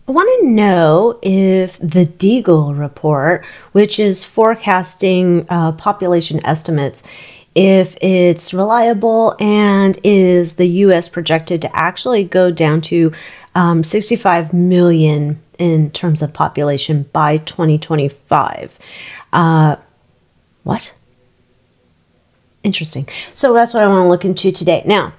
I want to know if the Deagle report, which is forecasting population estimates, if it's reliable, and is the U.S. projected to actually go down to 65 million in terms of population by 2025. What? Interesting. So that's what I want to look into today. Now,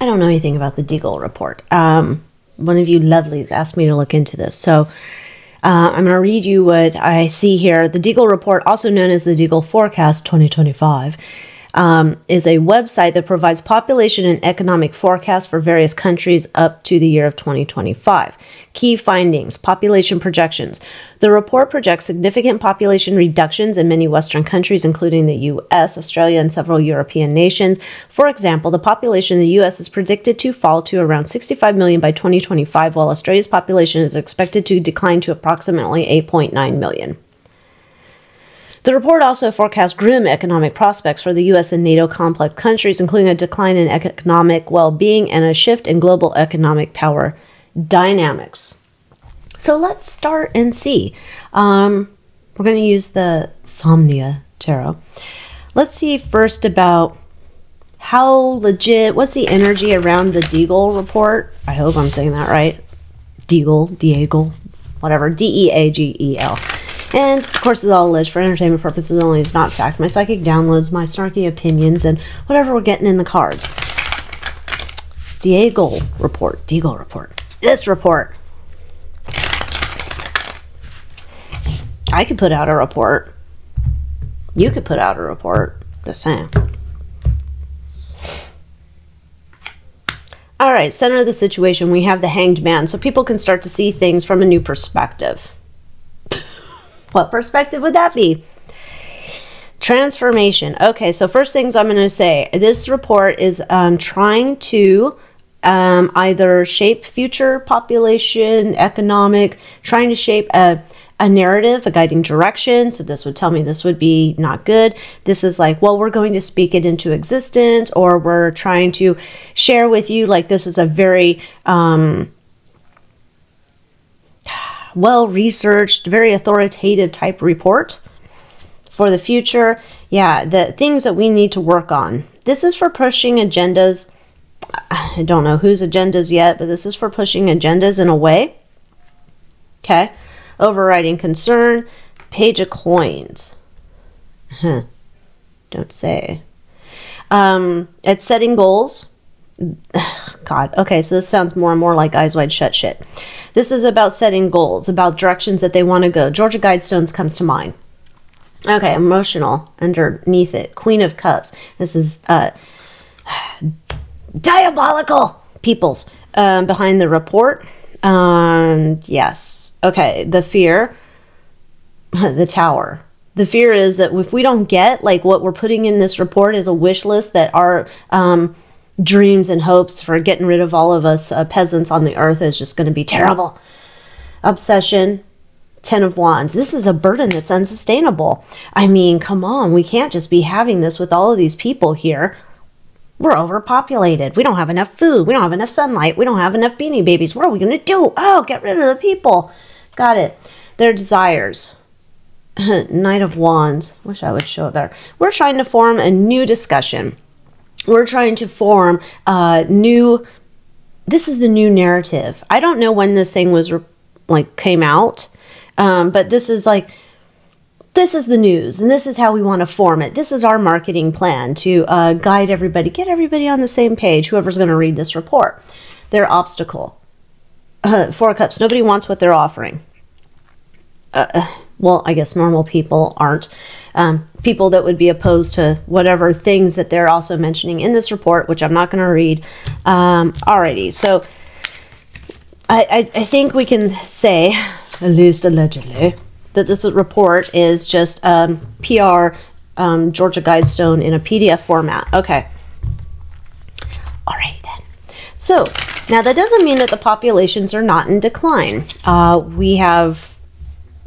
I don't know anything about the Deagle report. One of you lovelies asked me to look into this. So I'm going to read you what I see here. The Deagle report, also known as the Deagle Forecast 2025, is a website that provides population and economic forecasts for various countries up to the year of 2025. Key findings, population projections. The report projects significant population reductions in many Western countries, including the U.S., Australia, and several European nations. For example, the population in the U.S. is predicted to fall to around 65 million by 2025, while Australia's population is expected to decline to approximately 8.9 million. The report also forecasts grim economic prospects for the U.S. and NATO complex countries, including a decline in economic well-being and a shift in global economic power dynamics. So let's start and see. We're going to use the Somnia Tarot. Let's see first about how legit, what's the energy around the Deagle report? I hope I'm saying that right. Deagle, whatever, D-E-A-G-E-L. And, of course, it's all alleged for entertainment purposes only. It's not fact. My psychic downloads, my snarky opinions, and whatever we're getting in the cards. Deagle report. This report. I could put out a report. You could put out a report. Just saying. All right, center of the situation, we have the Hanged Man. So people can start to see things from a new perspective. What perspective would that be? Transformation. Okay, so first things I'm going to say, this report is trying to either shape future population, economic, trying to shape a narrative, a guiding direction. So this would tell me this would be not good. This is like, well, we're going to speak it into existence, or we're trying to share with you, like, this is a very well-researched, very authoritative type report for the future. Yeah, the things that we need to work on. This is for pushing agendas. I don't know whose agendas yet, but this is for pushing agendas in a way. Okay. Overriding concern. Page of Coins. Don't say. It's setting goals. God. Okay, so this sounds more and more like Eyes Wide Shut shit. This is about setting goals, about directions that they want to go. Georgia Guidestones comes to mind. Okay, emotional underneath it. Queen of Cups. This is diabolical peoples behind the report. Yes. Okay, the fear. The Tower. The fear is that if we don't get, like, what we're putting in this report is a wish list, that our dreams and hopes for getting rid of all of us peasants on the earth is just going to be terrible. Obsession. 10 of Wands. This is a burden that's unsustainable. I mean, come on. We can't just be having this with all of these people here. We're overpopulated. We don't have enough food. We don't have enough sunlight. We don't have enough beanie babies. What are we going to do? Oh, get rid of the people. Got it. Their desires. Knight of Wands. Wish I would show it better. We're trying to form a new discussion. We're trying to form a new, this is the new narrative. I don't know when this thing was, came out, but this is like, this is the news, and this is how we want to form it. This is our marketing plan to guide everybody, get everybody on the same page, whoever's going to read this report. Their obstacle. 4 of Cups. Nobody wants what they're offering. Well, I guess normal people aren't. People that would be opposed to whatever things that they're also mentioning in this report, which I'm not going to read. Alrighty, so I think we can say, at least allegedly, that this report is just PR Georgia Guidestone in a PDF format. Okay. Alright then. So, now that doesn't mean that the populations are not in decline. We have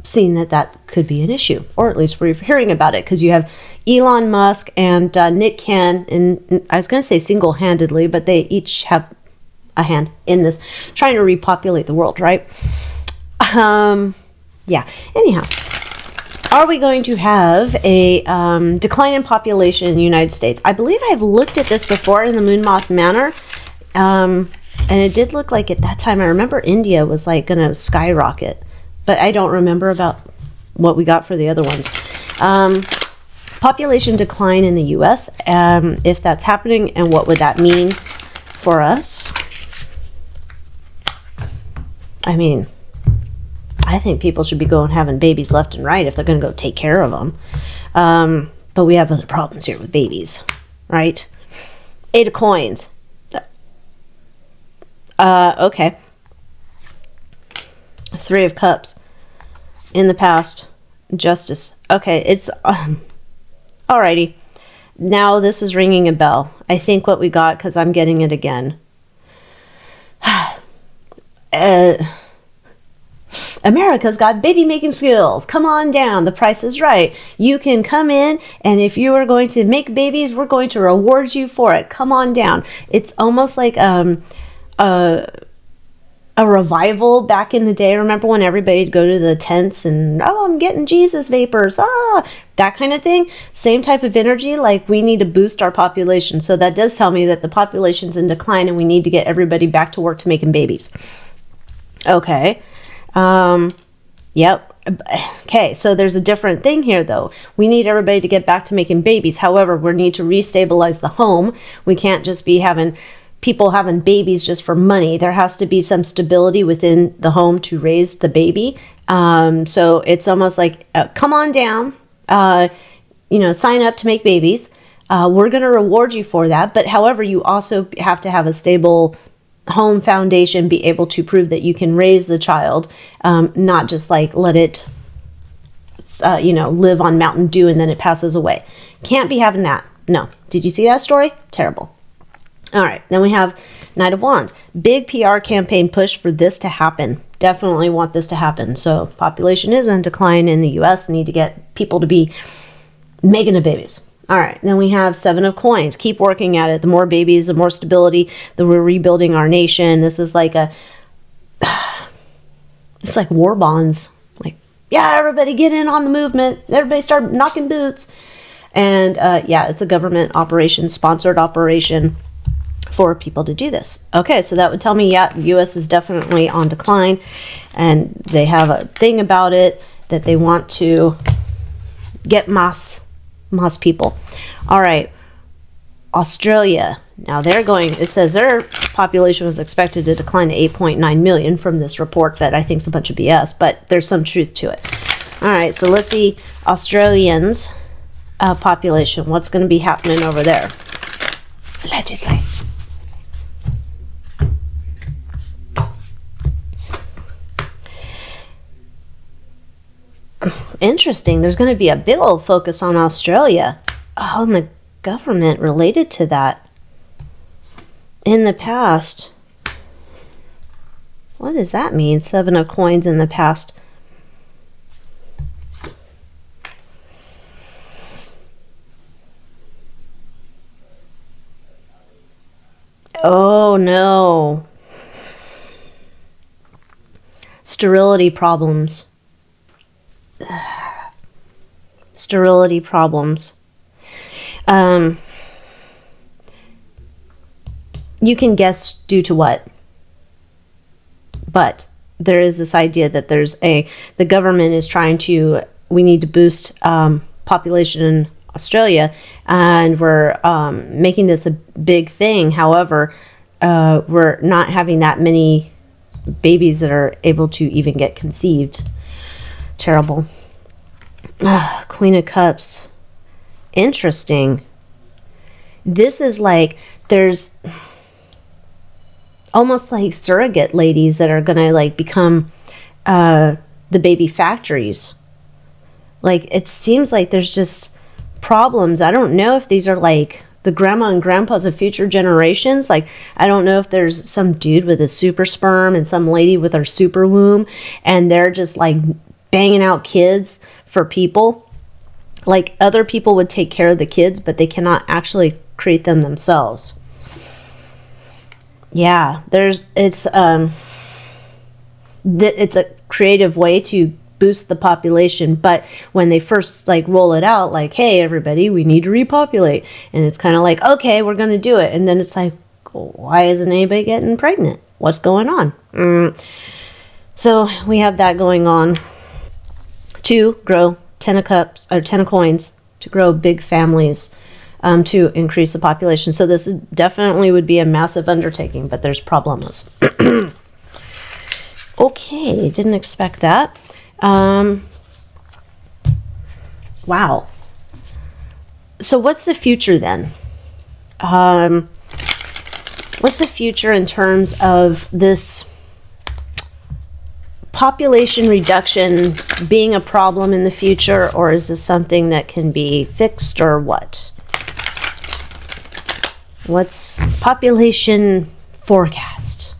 seen that that could be an issue, or at least we're hearing about it, because you have Elon Musk and Nick Cann, and I was going to say single-handedly, but they each have a hand in this, trying to repopulate the world, right? Yeah. Anyhow, are we going to have a decline in population in the United States? I believe I've looked at this before in the Moth Manor. And it did look like at that time, I remember India was like going to skyrocket. But I don't remember about what we got for the other ones. Population decline in the U.S., if that's happening, and what would that mean for us? I mean, I think people should be going having babies left and right if they're going to go take care of them. But we have other problems here with babies, right? 8 of coins. Okay. 3 of cups. In the past. Justice. Okay, it's... alrighty. Now this is ringing a bell. I think what we got, because I'm getting it again. America's got baby making skills. Come on down. The price is right. You can come in, and if you are going to make babies, we're going to reward you for it. Come on down. It's almost like a revival back in the day. Remember when everybody'd go to the tents and, oh, I'm getting Jesus vapors, that kind of thing? Same type of energy. Like, we need to boost our population. So that does tell me that the population's in decline and we need to get everybody back to work to making babies. Okay. Yep. Okay, so there's a different thing here, though. We need everybody to get back to making babies. However, we need to restabilize the home. We can't just be having people having babies just for money. There has to be some stability within the home to raise the baby. So it's almost like, come on down, sign up to make babies. We're going to reward you for that. But however, you also have to have a stable home foundation, be able to prove that you can raise the child, not just like let it, live on Mountain Dew and then it passes away. Can't be having that. No. Did you see that story? Terrible. All right, then we have Knight of Wands. Big PR campaign push for this to happen. Definitely want this to happen. So population is in decline in the U.S. Need to get people to be making the babies. All right, then we have 7 of Coins. Keep working at it. The more babies, the more stability. We're rebuilding our nation. This is like it's like war bonds. Like, yeah, everybody get in on the movement. Everybody start knocking boots. And yeah, it's a government operation, sponsored operation, for people to do this. Okay, so that would tell me, yeah, the U.S. is definitely on decline, and they have a thing about it that they want to get mass people. All right, Australia. Now they're going, it says their population was expected to decline to 8.9 million from this report that I think is a bunch of BS, but there's some truth to it. All right, so let's see Australians' population. What's going to be happening over there? Allegedly. Interesting. There's going to be a big old focus on Australia. Oh, and the government related to that. In the past. What does that mean? 7 of Coins in the past. Oh, no. Sterility problems. Sterility problems. You can guess due to what, but there is this idea that the government is trying to, we need to boost population in Australia, and we're making this a big thing. However, we're not having that many babies that are able to even get conceived. Terrible. Queen of Cups. Interesting. This is like, there's almost like surrogate ladies that are gonna like become the baby factories. Like, it seems like there's just problems. I don't know if these are like the grandma and grandpas of future generations. Like, I don't know if there's some dude with a super sperm and some lady with her super womb, and they're just like banging out kids for people. Like, other people would take care of the kids, but they cannot actually create them themselves. Yeah, it's a creative way to boost the population, but when they first like roll it out, like, hey everybody, we need to repopulate, and it's kind of like, okay, we're gonna do it, and then it's like, why isn't anybody getting pregnant? What's going on? So we have that going on. To grow 10 of cups or 10 of coins, to grow big families, to increase the population. So this definitely would be a massive undertaking, but there's problems. Okay, didn't expect that. Wow. So what's the future then? What's the future in terms of this population reduction being a problem in the future, or is this something that can be fixed, or what? What's population forecast?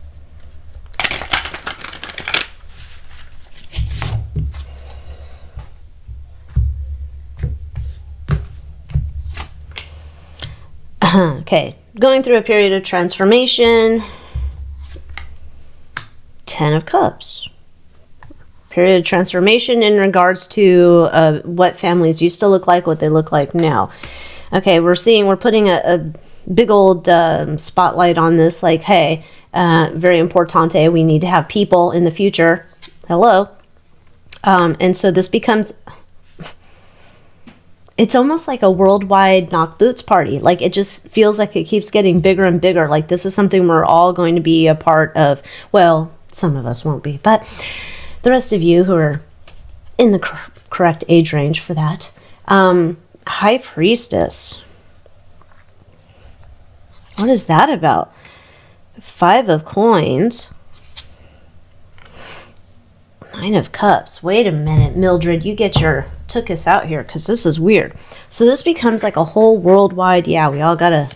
Okay, going through a period of transformation. 10 of Cups. Period of transformation in regards to what families used to look like, what they look like now. Okay, we're putting a big old spotlight on this, like, hey, very importante, we need to have people in the future. Hello. And so this becomes, it's almost like a worldwide knock boots party. Like, it just feels like it keeps getting bigger and bigger. Like, this is something we're all going to be a part of. Well, some of us won't be, but the rest of you who are in the correct age range for that. High Priestess. What is that about? 5 of Coins. 9 of Cups. Wait a minute, Mildred, you took us out here, because this is weird. So this becomes like a whole worldwide, yeah, we all gotta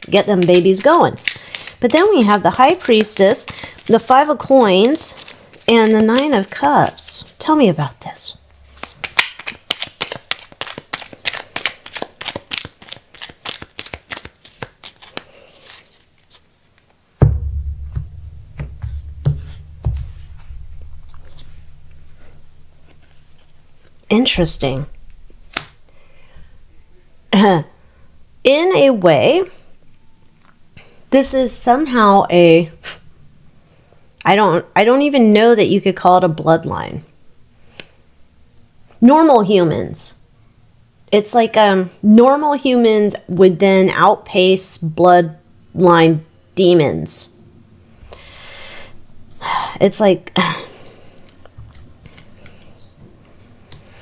get them babies going. But then we have the High Priestess, the 5 of Coins, and the 9 of Cups. Tell me about this. Interesting. In a way, this is somehow a, I don't even know that you could call it a bloodline. Normal humans. It's like normal humans would then outpace bloodline demons. It's like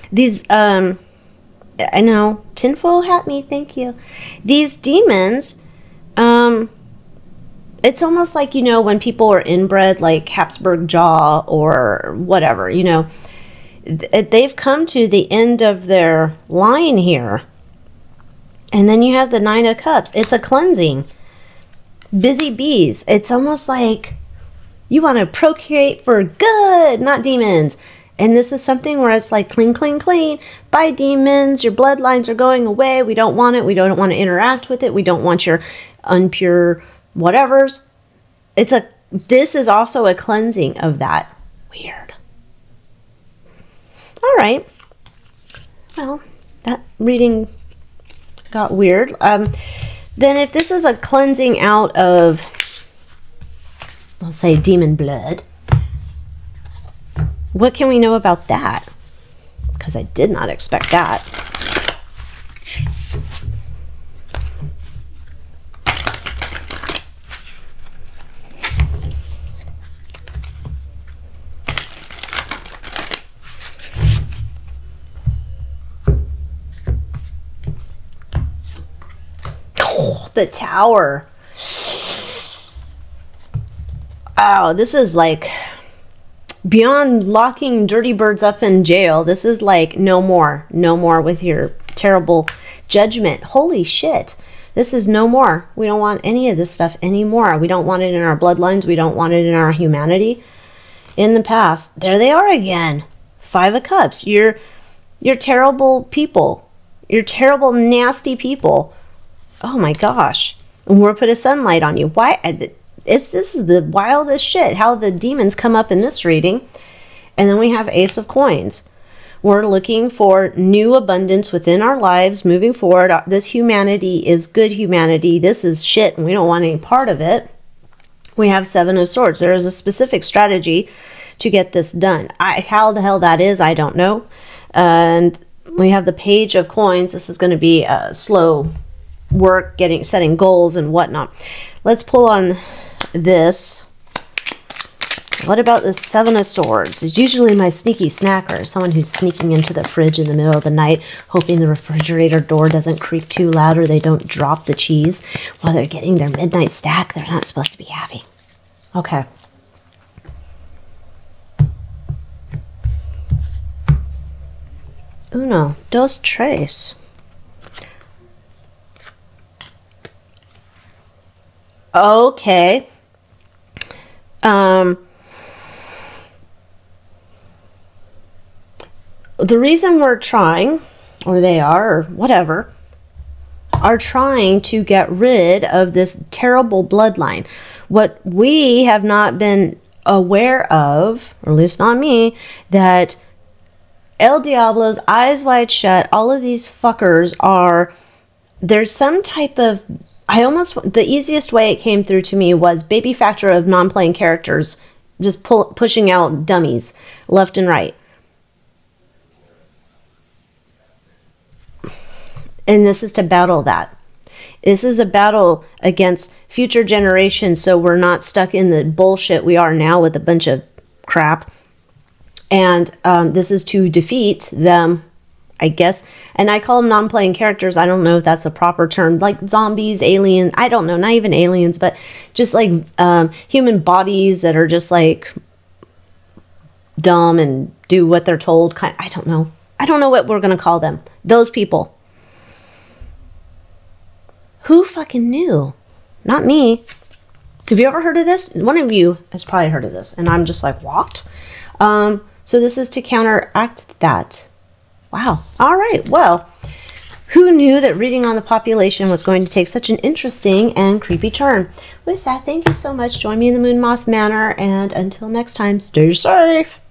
these, I know, tinfoil hat me, thank you. These demons, it's almost like, you know, when people are inbred, like Habsburg jaw or whatever, you know, they've come to the end of their line here. And then you have the 9 of Cups. It's a cleansing. Busy bees. It's almost like you want to procreate for good, not demons. And this is something where it's like clean, clean, clean. Bye, demons. Your bloodlines are going away. We don't want it. We don't want to interact with it. We don't want your unpure whatevers. This is also a cleansing of that. Weird. All right. Well, that reading got weird. Then if this is a cleansing out of, let's say, demon blood, what can we know about that? Because I did not expect that. Oh, the Tower. Oh, this is like beyond locking dirty birds up in jail. This is like no more with your terrible judgment. Holy shit. This is no more. We don't want any of this stuff anymore. We don't want it in our bloodlines. We don't want it in our humanity. In the past, there they are again. 5 of Cups. You're terrible people. You're terrible, nasty people. Oh my gosh. And we'll put a sunlight on you. Why? This is the wildest shit, how the demons come up in this reading. And then we have Ace of Coins. We're looking for new abundance within our lives moving forward. This humanity is good humanity. This is shit and we don't want any part of it. We have Seven of Swords. There is a specific strategy to get this done. How the hell that is, I don't know. And we have the Page of Coins. This is going to be slow work, setting goals and whatnot. Let's pull on this. What about the Seven of Swords? It's usually my sneaky snacker, someone who's sneaking into the fridge in the middle of the night, hoping the refrigerator door doesn't creak too loud or they don't drop the cheese while they're getting their midnight snack they're not supposed to be having. Okay. Uno, dos, tres. Okay. The reason we're trying, or they are, or whatever, are trying to get rid of this terrible bloodline. What we have not been aware of, or at least not me, that El Diablo's, Eyes Wide Shut, all of these fuckers are, there's some type of, the easiest way it came through to me was baby factor of non-playing characters just pushing out dummies left and right. And this is to battle that. This is a battle against future generations so we're not stuck in the bullshit we are now with a bunch of crap. And this is to defeat them, I guess. And I call them non-playing characters. I don't know if that's a proper term. Like zombies, aliens, I don't know. Not even aliens, but just like human bodies that are just like dumb and do what they're told. I don't know. I don't know what we're going to call them. Those people. Who fucking knew? Not me. Have you ever heard of this? One of you has probably heard of this. And I'm just like, what? So this is to counteract that. Wow. All right. Well, who knew that reading on the population was going to take such an interesting and creepy turn? With that, thank you so much. Join me in the Moth Manor. And until next time, stay safe.